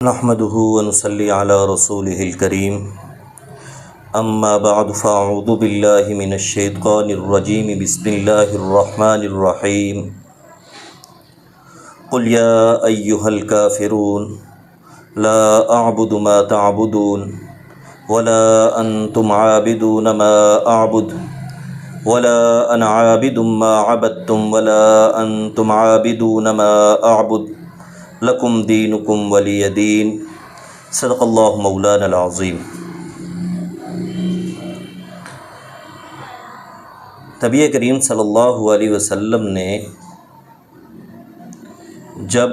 نحمده ونصلي على رسوله الكريم اما بعد فاعوذ بالله من الشيطان الرجيم بسم الله الرحمن الرحيم قل يا أيها الكافرون لا أعبد ما تعبدون ولا أنتم عابدون ما أعبد ولا أنا عابد ما عبدتم ولا أنتم عابدون ما أعبد لکم دینکم ولی دین۔ صدق اللہ مولانا العظیم۔ نبی کریم صلی اللہ علیہ وسلم نے جب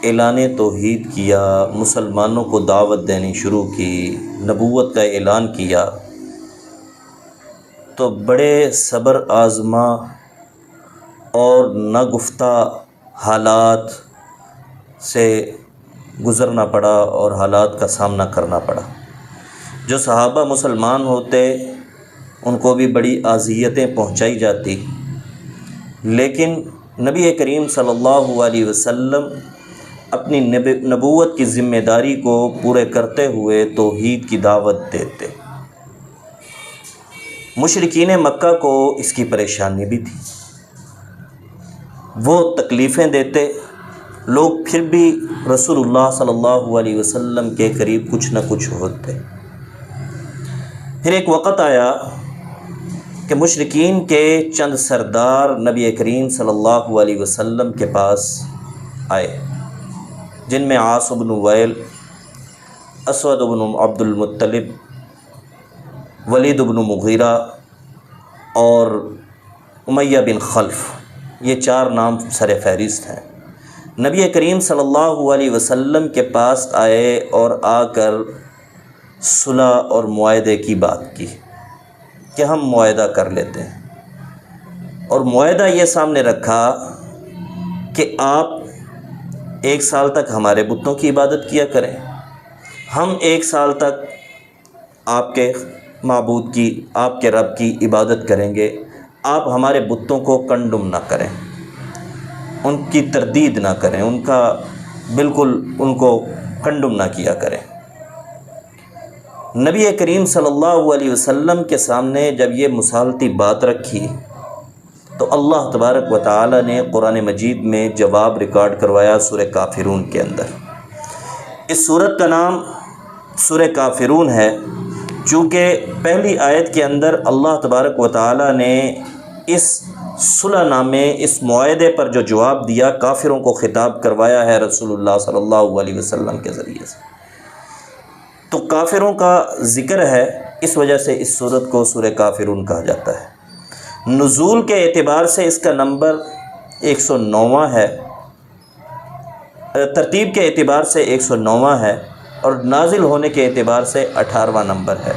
اعلان توحید کیا، مسلمانوں کو دعوت دینی شروع کی، نبوت کا اعلان کیا، تو بڑے صبر آزما اور ناگفتہ حالات سے گزرنا پڑا اور حالات کا سامنا کرنا پڑا۔ جو صحابہ مسلمان ہوتے ان کو بھی بڑی اذیتیں پہنچائی جاتی، لیکن نبی کریم صلی اللہ علیہ وسلم اپنی نبوت کی ذمہ داری کو پورے کرتے ہوئے توحید کی دعوت دیتے۔ مشرکین مکہ کو اس کی پریشانی بھی تھی، وہ تکلیفیں دیتے، لوگ پھر بھی رسول اللہ صلی اللہ علیہ وسلم کے قریب کچھ نہ کچھ ہوتے۔ پھر ایک وقت آیا کہ مشرکین کے چند سردار نبی کریم صلی اللہ علیہ وسلم کے پاس آئے، جن میں عاص بن وائل، اسود بن عبد المطلب، ولید بن مغیرہ اور امیہ بن خلف، یہ چار نام سر فہرست ہیں۔ نبی کریم صلی اللہ علیہ وسلم کے پاس آئے اور آ کر صلح اور معاہدے کی بات کی کہ ہم معاہدہ کر لیتے ہیں، اور معاہدہ یہ سامنے رکھا کہ آپ 1 سال تک ہمارے بتوں کی عبادت کیا کریں، ہم 1 سال تک آپ کے معبود کی، آپ کے رب کی عبادت کریں گے، آپ ہمارے بتوں کو کنڈم نہ کریں، ان کی تردید نہ کریں، ان کو کنڈم نہ کیا کریں۔ نبی کریم صلی اللہ علیہ وسلم کے سامنے جب یہ مصالحتی بات رکھی تو اللہ تبارک و تعالی نے قرآن مجید میں جواب ریکارڈ کروایا سورہ کافرون کے اندر۔ اس سورت کا نام سورہ کافرون ہے، چونکہ پہلی آیت کے اندر اللہ تبارک و تعالی نے اس صلح نامے، اس معاہدے پر جو جواب دیا، کافروں کو خطاب کروایا ہے رسول اللہ صلی اللہ علیہ وسلم کے ذریعے سے، تو کافروں کا ذکر ہے، اس وجہ سے اس سورت کو سورہ کافرون کہا جاتا ہے۔ نزول کے اعتبار سے اس کا نمبر 109واں ہے، ترتیب کے اعتبار سے 109واں ہے، اور نازل ہونے کے اعتبار سے 18واں نمبر ہے۔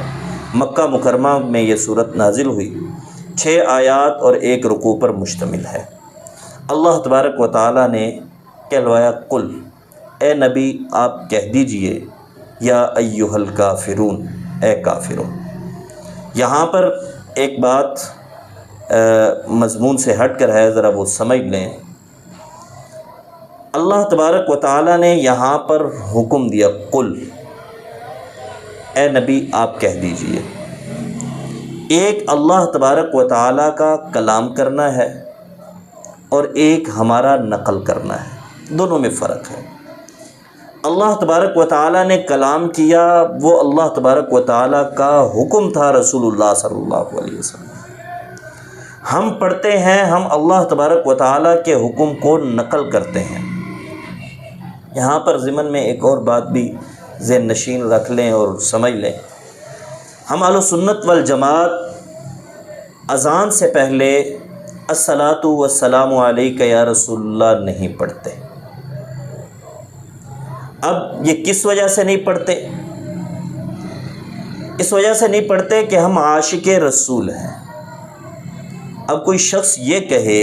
مکہ مکرمہ میں یہ سورت نازل ہوئی، 6 آیات اور 1 رکوع پر مشتمل ہے۔ اللہ تبارک و تعالی نے کہلوایا، قل، اے نبی آپ کہہ دیجئے، یا ایھا الکافرون، اے کافروں۔ یہاں پر ایک بات مضمون سے ہٹ کر ہے، ذرا وہ سمجھ لیں۔ اللہ تبارک و تعالی نے یہاں پر حکم دیا، قل، اے نبی آپ کہہ دیجئے۔ ایک اللہ تبارک و تعالی کا کلام کرنا ہے اور ایک ہمارا نقل کرنا ہے، دونوں میں فرق ہے۔ اللہ تبارک و تعالی نے کلام کیا، وہ اللہ تبارک و تعالی کا حکم تھا رسول اللہ صلی اللہ علیہ وسلم۔ ہم پڑھتے ہیں، ہم اللہ تبارک و تعالی کے حکم کو نقل کرتے ہیں۔ یہاں پر ضمن میں ایک اور بات بھی ذہن نشین رکھ لیں اور سمجھ لیں، ہم اہل سنت والجماعت اذان سے پہلے الصلاۃ والسلام علیک یا رسول اللہ نہیں پڑھتے۔ اب یہ کس وجہ سے نہیں پڑھتے؟ اس وجہ سے نہیں پڑھتے کہ ہم عاشق رسول ہیں۔ اب کوئی شخص یہ کہے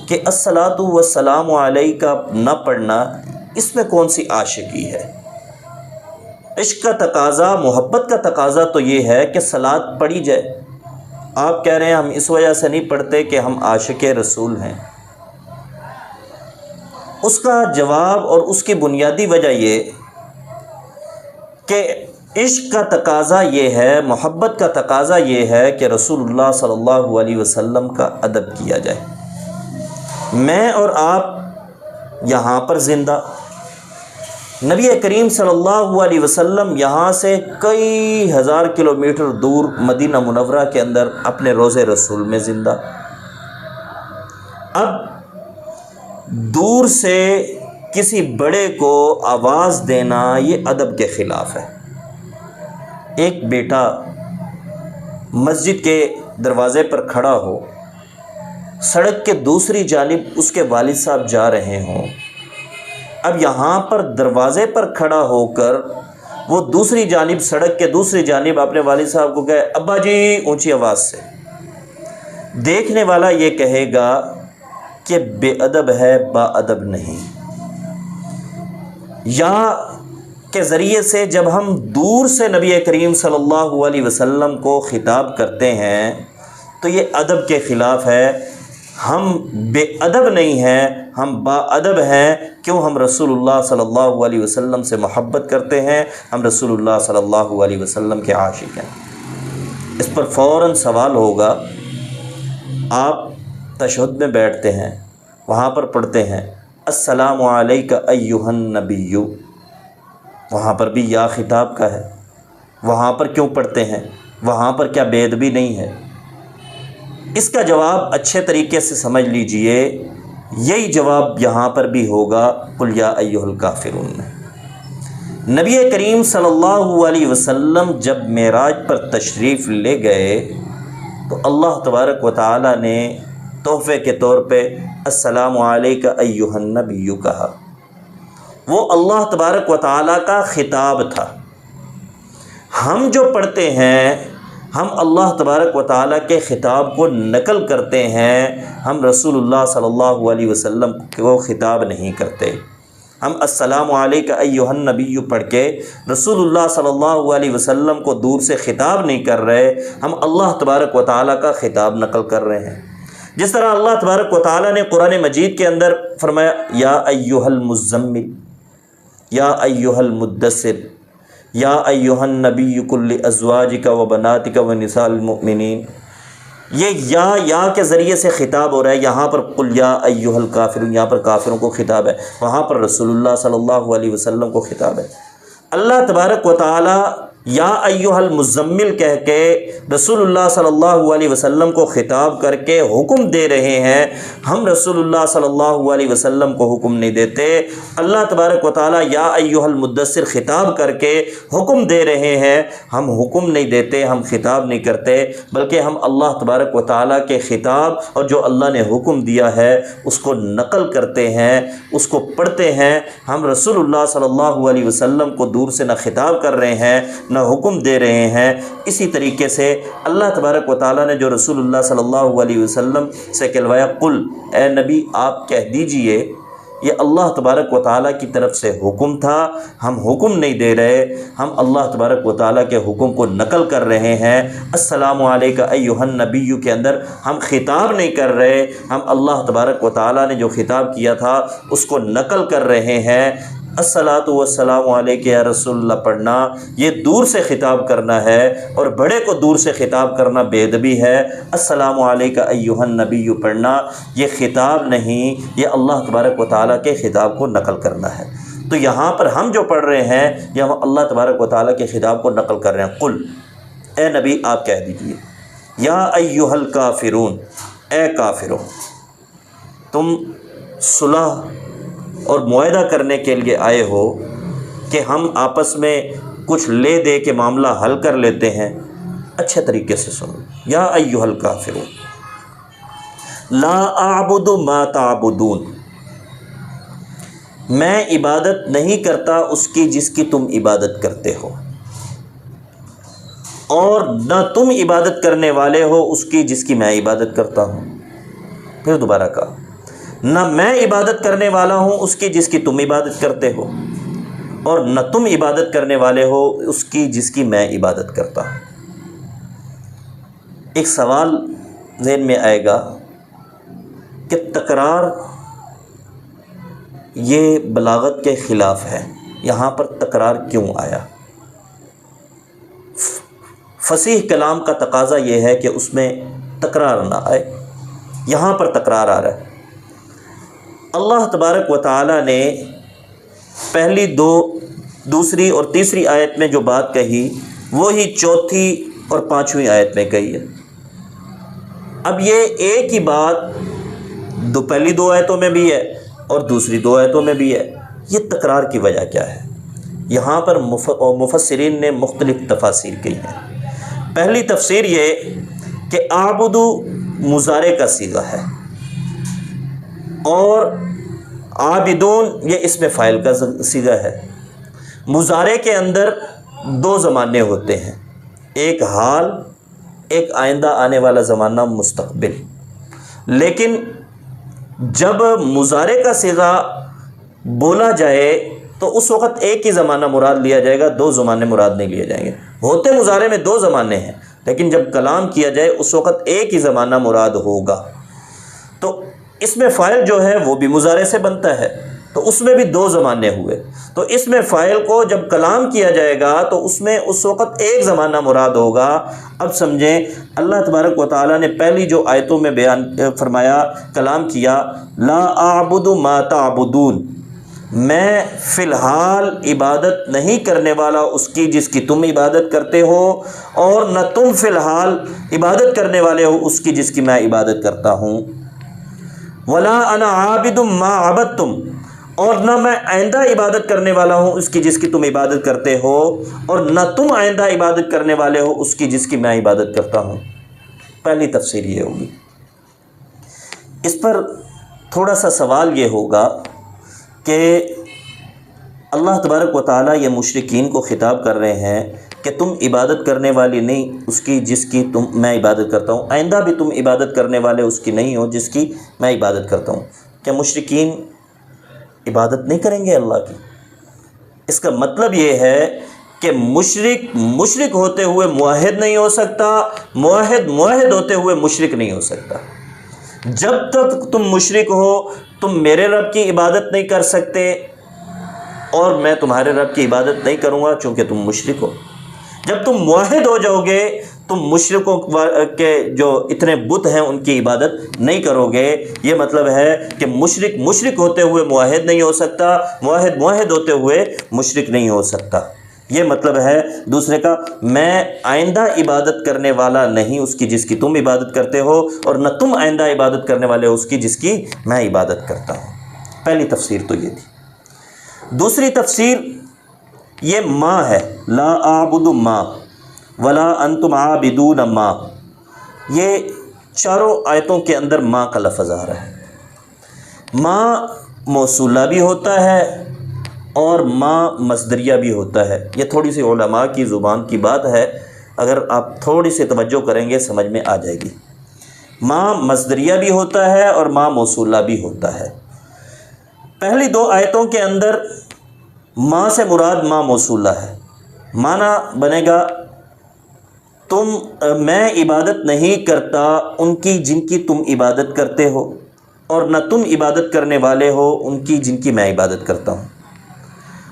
کہ الصلاۃ والسلام علیک نہ پڑھنا، اس میں کون سی عاشقی ہے؟ عشق کا تقاضا، محبت کا تقاضا تو یہ ہے کہ صلاۃ پڑھی جائے۔ آپ کہہ رہے ہیں ہم اس وجہ سے نہیں پڑھتے کہ ہم عاشق رسول ہیں۔ اس کا جواب اور اس کی بنیادی وجہ یہ کہ عشق کا تقاضا یہ ہے، محبت کا تقاضا یہ ہے کہ رسول اللہ صلی اللہ علیہ وسلم کا ادب کیا جائے۔ میں اور آپ یہاں پر زندہ، نبی کریم صلی اللہ علیہ وسلم یہاں سے کئی ہزار کلومیٹر دور مدینہ منورہ کے اندر اپنے روضہ رسول میں زندہ۔ اب دور سے کسی بڑے کو آواز دینا یہ ادب کے خلاف ہے۔ ایک بیٹا مسجد کے دروازے پر کھڑا ہو، سڑک کے دوسری جانب اس کے والد صاحب جا رہے ہوں، اب یہاں پر دروازے پر کھڑا ہو کر وہ دوسری جانب، سڑک کے دوسری جانب اپنے والد صاحب کو کہے ابا جی اونچی آواز سے، دیکھنے والا یہ کہے گا کہ بے ادب ہے، با ادب نہیں۔ یا کے ذریعے سے جب ہم دور سے نبی کریم صلی اللہ علیہ وسلم کو خطاب کرتے ہیں تو یہ ادب کے خلاف ہے۔ ہم بے ادب نہیں ہیں، ہم با ادب ہیں۔ کیوں؟ ہم رسول اللہ صلی اللہ علیہ وسلم سے محبت کرتے ہیں، ہم رسول اللہ صلی اللہ علیہ وسلم کے عاشق ہیں۔ اس پر فوراً سوال ہوگا، آپ تشہد میں بیٹھتے ہیں، وہاں پر پڑھتے ہیں السلام علیک ایھا النبی، وہاں پر بھی یا خطاب کا ہے، وہاں پر کیوں پڑھتے ہیں؟ وہاں پر کیا بے ادبی نہیں ہے؟ اس کا جواب اچھے طریقے سے سمجھ لیجئے، یہی جواب یہاں پر بھی ہوگا قل یا ایھا الکافرون۔ نبی کریم صلی اللہ علیہ وسلم جب معراج پر تشریف لے گئے تو اللہ تبارک و تعالی نے تحفے کے طور پہ السلام علیک ایھا النبی کہا۔ وہ اللہ تبارک و تعالیٰ کا خطاب تھا۔ ہم جو پڑھتے ہیں ہم اللہ تبارک و تعالیٰ کے خطاب کو نقل کرتے ہیں، ہم رسول اللہ صلی اللہ علیہ وسلم کو خطاب نہیں کرتے۔ ہم السلام علیک ایھا النبی پڑھ کے رسول اللہ صلی اللہ علیہ وسلم کو دور سے خطاب نہیں کر رہے، ہم اللہ تبارک و تعالیٰ کا خطاب نقل کر رہے ہیں۔ جس طرح اللہ تبارک و تعالیٰ نے قرآن مجید کے اندر فرمایا یا ایھا المزمل، یا ایھا المدثر، یا ایھا النبی قل لازواجک و بناتک و نساء المؤمنین، یہ یا کے ذریعے سے خطاب ہو رہا ہے۔ یہاں پر قل یا ایھا الکافرون، یہاں پر کافروں کو خطاب ہے، وہاں پر رسول اللہ صلی اللہ علیہ وسلم کو خطاب ہے۔ اللہ تبارک و تعالی یا ایھا المزمل کہہ کے رسول اللہ صلی اللہ علیہ وسلم کو خطاب کر کے حکم دے رہے ہیں، ہم رسول اللہ صلی اللہ علیہ وسلم کو حکم نہیں دیتے۔ اللہ تبارک و تعالی یا ایھا المدثر خطاب کر کے حکم دے رہے ہیں، ہم حکم نہیں دیتے، ہم خطاب نہیں کرتے، بلکہ ہم اللہ تبارک و تعالی کے خطاب اور جو اللہ نے حکم دیا ہے اس کو نقل کرتے ہیں، اس کو پڑھتے ہیں۔ ہم رسول اللہ صلی اللہ علیہ وسلم کو دور سے نہ خطاب کر رہے ہیں نہ حکم دے رہے ہیں۔ اسی طریقے سے اللہ تبارک و تعالیٰ نے جو رسول اللہ صلی اللہ علیہ وسلم سے کہلوایا قل، اے نبی آپ کہہ دیجئے، یہ اللہ تبارک و تعالیٰ کی طرف سے حکم تھا، ہم حکم نہیں دے رہے، ہم اللہ تبارک و تعالیٰ کے حکم کو نقل کر رہے ہیں۔ السلام علیک ایھا النبی کے اندر ہم خطاب نہیں کر رہے، ہم اللہ تبارک و تعالیٰ نے جو خطاب کیا تھا اس کو نقل کر رہے ہیں۔ الصلاۃ والسلام علیک یا رسول اللہ پڑھنا یہ دور سے خطاب کرنا ہے، اور بڑے کو دور سے خطاب کرنا بے ادبی ہے۔ السلام علیک ایھا النبی پڑھنا یہ خطاب نہیں، یہ اللہ تبارک و تعالیٰ کے خطاب کو نقل کرنا ہے۔ تو یہاں پر ہم جو پڑھ رہے ہیں یہ ہم اللہ تبارک و تعالیٰ کے خطاب کو نقل کر رہے ہیں۔ قل، اے نبی آپ کہہ دیجئے، یا ایھا الکافرون، اے کافروں، تم صلح اور معاہدہ کرنے کے لیے آئے ہو کہ ہم آپس میں کچھ لے دے کے معاملہ حل کر لیتے ہیں، اچھے طریقے سے سنو۔ یا ایھا الکافرون لا اعبد ما تعبدون، میں عبادت نہیں کرتا اس کی جس کی تم عبادت کرتے ہو، اور نہ تم عبادت کرنے والے ہو اس کی جس کی میں عبادت کرتا ہوں۔ پھر دوبارہ کہا، نہ میں عبادت کرنے والا ہوں اس کی جس کی تم عبادت کرتے ہو، اور نہ تم عبادت کرنے والے ہو اس کی جس کی میں عبادت کرتا ہوں۔ ایک سوال ذہن میں آئے گا کہ تکرار یہ بلاغت کے خلاف ہے، یہاں پر تکرار کیوں آیا؟ فصیح کلام کا تقاضا یہ ہے کہ اس میں تکرار نہ آئے، یہاں پر تکرار آ رہا ہے۔ اللہ تبارک و تعالی نے پہلی دوسری اور تیسری آیت میں جو بات کہی وہی چوتھی اور پانچویں آیت میں کہی ہے۔ اب یہ ایک ہی بات پہلی دو آیتوں میں بھی ہے اور دوسری دو آیتوں میں بھی ہے، یہ تکرار کی وجہ کیا ہے؟ یہاں پر مفسرین نے مختلف تفاسیر کی ہیں۔ پہلی تفسیر یہ کہ اعبدو مضارع کا صیغہ ہے اور عابدون یہ اسم فاعل کا صیغہ ہے۔ مضارع کے اندر دو زمانے ہوتے ہیں، ایک حال، ایک آئندہ آنے والا زمانہ مستقبل، لیکن جب مضارع کا صیغہ بولا جائے تو اس وقت ایک ہی زمانہ مراد لیا جائے گا، دو زمانے مراد نہیں لیے جائیں گے۔ ہوتے مضارع میں دو زمانے ہیں، لیکن جب کلام کیا جائے اس وقت ایک ہی زمانہ مراد ہوگا۔ تو اس میں فاعل جو ہے وہ بھی مضارع سے بنتا ہے، تو اس میں بھی دو زمانے ہوئے۔ تو اس میں فاعل کو جب کلام کیا جائے گا تو اس میں اس وقت ایک زمانہ مراد ہوگا۔ اب سمجھیں، اللہ تبارک و تعالیٰ نے پہلی جو آیتوں میں بیان فرمایا، کلام کیا، لا اعبد ما تعبدون، میں فی الحال عبادت نہیں کرنے والا اس کی جس کی تم عبادت کرتے ہو، اور نہ تم فی الحال عبادت کرنے والے ہو اس کی جس کی میں عبادت کرتا ہوں۔ ولا انا عابد ما عبدتم، اور نہ میں آئندہ عبادت کرنے والا ہوں اس کی جس کی تم عبادت کرتے ہو، اور نہ تم آئندہ عبادت کرنے والے ہو اس کی جس کی میں عبادت کرتا ہوں۔ پہلی تفسیر یہ ہوگی۔ اس پر تھوڑا سا سوال یہ ہوگا کہ اللہ تبارک و تعالیٰ یہ مشرکین کو خطاب کر رہے ہیں کہ تم عبادت کرنے والی نہیں اس کی جس کی میں عبادت کرتا ہوں، آئندہ بھی تم عبادت کرنے والے اس کی نہیں ہو جس کی میں عبادت کرتا ہوں۔ کیا مشرکین عبادت نہیں کریں گے اللہ کی؟ اس کا مطلب یہ ہے کہ مشرک ہوتے ہوئے موحد نہیں ہو سکتا، موحد ہوتے ہوئے مشرک نہیں ہو سکتا۔ جب تک تم مشرک ہو تم میرے رب کی عبادت نہیں کر سکتے، اور میں تمہارے رب کی عبادت نہیں کروں گا چونکہ تم مشرک ہو۔ جب تم موحد ہو جاؤ گے تم مشرکوں کے جو اتنے بت ہیں ان کی عبادت نہیں کرو گے۔ یہ مطلب ہے کہ مشرک ہوتے ہوئے موحد نہیں ہو سکتا، موحد ہوتے ہوئے مشرک نہیں ہو سکتا۔ یہ مطلب ہے دوسرے کا، میں آئندہ عبادت کرنے والا نہیں اس کی جس کی تم عبادت کرتے ہو، اور نہ تم آئندہ عبادت کرنے والے ہو اس کی جس کی میں عبادت کرتا ہوں۔ پہلی تفسیر تو یہ تھی۔ دوسری تفسیر یہ ما ہے، لا اعبد ما ولا انتم عابدون ما، یہ چاروں آیتوں کے اندر ما کا لفظ آ رہا ہے۔ ما موصولہ بھی ہوتا ہے اور ما مصدریہ بھی ہوتا ہے۔ یہ تھوڑی سی علماء کی زبان کی بات ہے، اگر آپ تھوڑی سی توجہ کریں گے سمجھ میں آ جائے گی۔ ما مصدریہ بھی ہوتا ہے اور ما موصولہ بھی ہوتا ہے۔ پہلی دو آیتوں کے اندر ما سے مراد ما موصولہ ہے، معنی بنے گا میں عبادت نہیں کرتا ان کی جن کی تم عبادت کرتے ہو، اور نہ تم عبادت کرنے والے ہو ان کی جن کی میں عبادت کرتا ہوں۔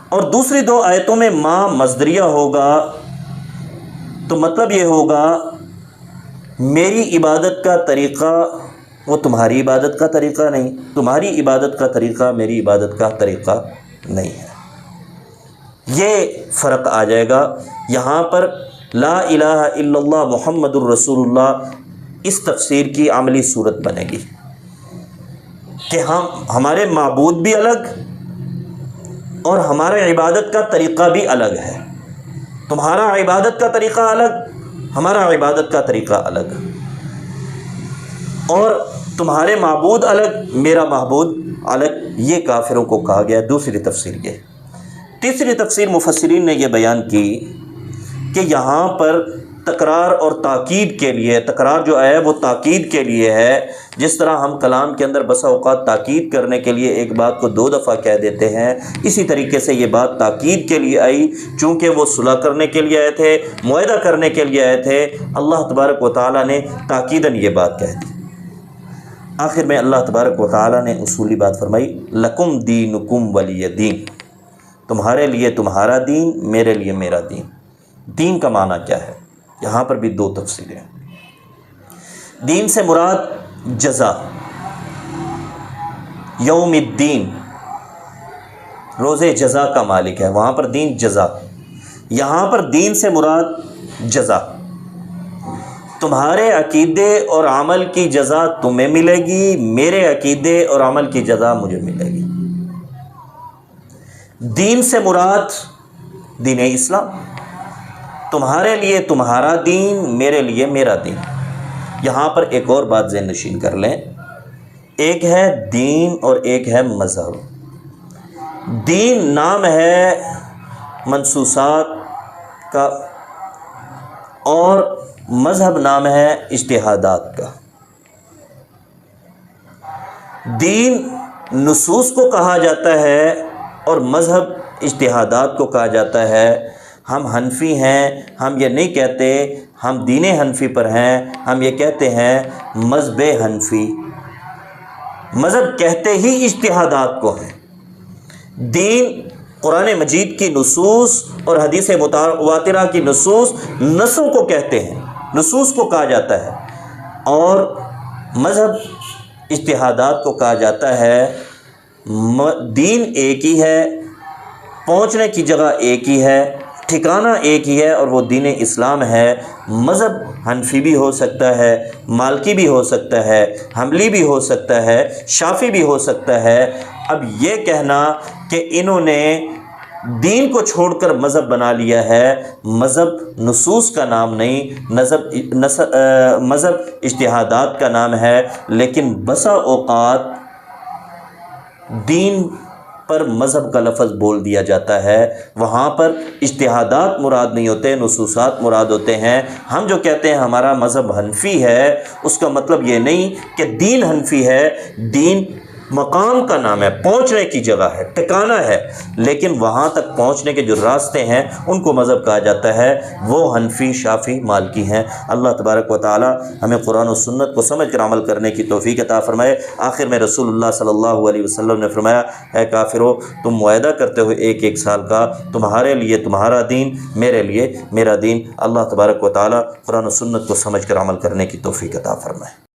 اور دوسری دو آیتوں میں ما مصدریہ ہوگا، تو مطلب یہ ہوگا میری عبادت کا طریقہ وہ تمہاری عبادت کا طریقہ نہیں، تمہاری عبادت کا طریقہ میری عبادت کا طریقہ نہیں ہے۔ یہ فرق آ جائے گا۔ یہاں پر لا الہ الا اللہ محمد الرسول اللہ اس تفسیر کی عملی صورت بنے گی کہ ہمارے معبود بھی الگ اور ہمارے عبادت کا طریقہ بھی الگ ہے۔ تمہارا عبادت کا طریقہ الگ، ہمارا عبادت کا طریقہ الگ، اور تمہارے معبود الگ، میرا معبود الگ۔ یہ کافروں کو کہا گیا۔ دوسری تفسیر یہ۔ تیسری تفسیر مفسرین نے یہ بیان کی کہ یہاں پر تکرار اور تاکید کے لیے، تکرار جو ہے وہ تاکید کے لیے ہے۔ جس طرح ہم کلام کے اندر بسا اوقات تاکید کرنے کے لیے ایک بات کو دو دفعہ کہہ دیتے ہیں، اسی طریقے سے یہ بات تاکید کے لیے آئی، چونکہ وہ صلح کرنے کے لیے آئے تھے، معاہدہ کرنے کے لیے آئے تھے۔ اللہ تبارک و تعالیٰ نے تاکیداً یہ بات کہہ دی۔ آخر میں اللہ تبارک و تعالیٰ نے اصولی بات فرمائی، لکم دینکم ولی دین، تمہارے لیے تمہارا دین، میرے لیے میرا دین۔ دین کا معنی کیا ہے؟ یہاں پر بھی دو تفسیریں ہیں۔ دین سے مراد جزا، یوم الدین، روز جزا کا مالک ہے، وہاں پر دین جزا، یہاں پر دین سے مراد جزا، تمہارے عقیدے اور عمل کی جزا تمہیں ملے گی، میرے عقیدے اور عمل کی جزا مجھے ملے گی۔ دین سے مراد دین اسلام، تمہارے لیے تمہارا دین، میرے لیے میرا دین۔ یہاں پر ایک اور بات ذہن نشین کر لیں، ایک ہے دین اور ایک ہے مذہب۔ دین نام ہے منصوصات کا اور مذہب نام ہے اجتہادات کا۔ دین نصوص کو کہا جاتا ہے اور مذہب اجتہادات کو کہا جاتا ہے۔ ہم حنفی ہیں، ہم یہ نہیں کہتے ہم دین حنفی پر ہیں، ہم یہ کہتے ہیں مذہب حنفی۔ مذہب کہتے ہی اجتہادات کو ہیں۔ دین قرآن مجید کی نصوص اور حدیث متواترہ کی نصوص، نصوں کو کہتے ہیں، نصوص کو کہا جاتا ہے، اور مذہب اجتہادات کو کہا جاتا ہے۔ دین ایک ہی ہے، پہنچنے کی جگہ ایک ہی ہے، ٹھکانہ ایک ہی ہے، اور وہ دین اسلام ہے۔ مذہب حنفی بھی ہو سکتا ہے، مالکی بھی ہو سکتا ہے، حنبلی بھی ہو سکتا ہے، شافعی بھی ہو سکتا ہے۔ اب یہ کہنا کہ انہوں نے دین کو چھوڑ کر مذہب بنا لیا ہے، مذہب نصوص کا نام نہیں، مذہب اجتہادات کا نام ہے۔ لیکن بسا اوقات دین پر مذہب کا لفظ بول دیا جاتا ہے، وہاں پر اجتہادات مراد نہیں ہوتے، نصوصات مراد ہوتے ہیں۔ ہم جو کہتے ہیں ہمارا مذہب حنفی ہے، اس کا مطلب یہ نہیں کہ دین حنفی ہے۔ دین مقام کا نام ہے، پہنچنے کی جگہ ہے، ٹھکانہ ہے، لیکن وہاں تک پہنچنے کے جو راستے ہیں ان کو مذہب کہا جاتا ہے، وہ حنفی، شافعی، مالکی ہیں۔ اللہ تبارک و تعالی ہمیں قرآن و سنت کو سمجھ کر عمل کرنے کی توفیق عطا فرمائے۔ آخر میں رسول اللہ صلی اللہ علیہ وسلم نے فرمایا، اے کافرو، تم معاہدہ کرتے ہوئے ایک ایک سال کا، تمہارے لیے تمہارا دین، میرے لیے میرا دین۔ اللہ تبارک و تعالی قرآن و سنت کو سمجھ کر عمل کرنے کی توفیق عطا فرمائے۔